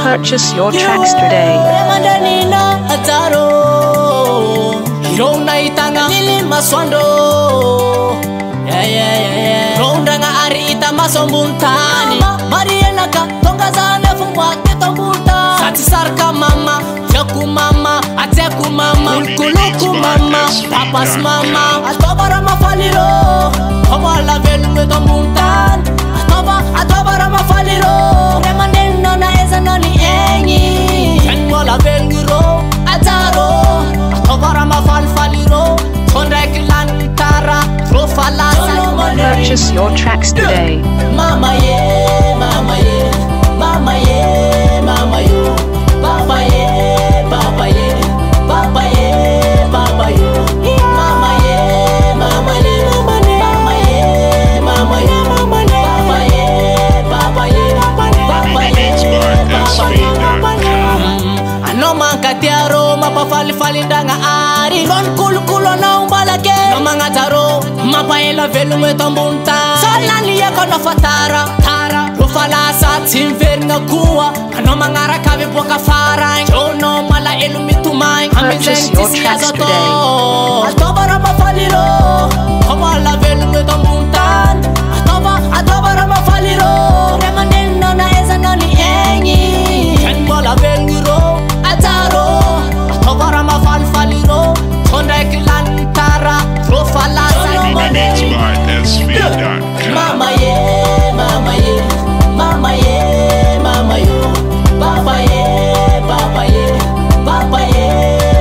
Purchase your tracks today. Mama, Yaku mama, Ateku mama, Kuluku mama, Papa's mama, Atobara mafaliro, Oba la velu do muntan, Atobara mafaliro, Remaneno na eza noni enyi, Kenwa la veluro, Ataro, Atobara mafalfaliro, Kondrek lantara, Profala Salomon. Purchase your tracks today. Mama ye, mama ye, mama ye, mama yo. Papa ye, papa ye, papa ye, papa yo. Mama ye, mama ye, mama ye, mama ye, mama ye, papa ye, papa ye, papa ye. Ano man katiaro, mapa fali danga ari. Ron kulu na umbalake. No manga taro, mapa ela velu me tombunta. Solani ye kono fatara, tara. Falasa timverna kuwa ano mangara kave boka fara jono mala elumitumai Purchase your tracks today. Atobara mafaliro koma la velu do muntan atobara mafaliro remaneno na eza noni enyi kenbo la veluro ataro atobara mafalfaliro kondek lantara profalasa mama ye mama ye mama ye, mama yo, papa ye, papa ye, papa ye,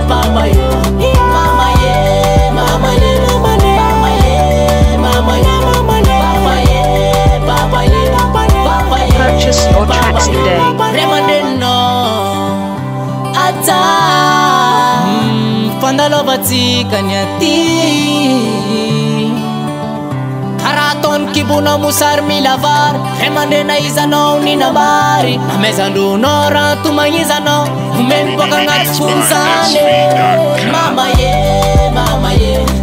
papa yo, mama ye, mama ye, mama ye, mama ye, papa ye, papa ye, papa ye. Purchase your tracks today. Remandeno, ata, pandalo batika nyati. Karaton kibuna musar milavar Remande na izano ni nabari Na mezandu nora tumangizano Umen poka ngatfunzane Mama ye, mama ye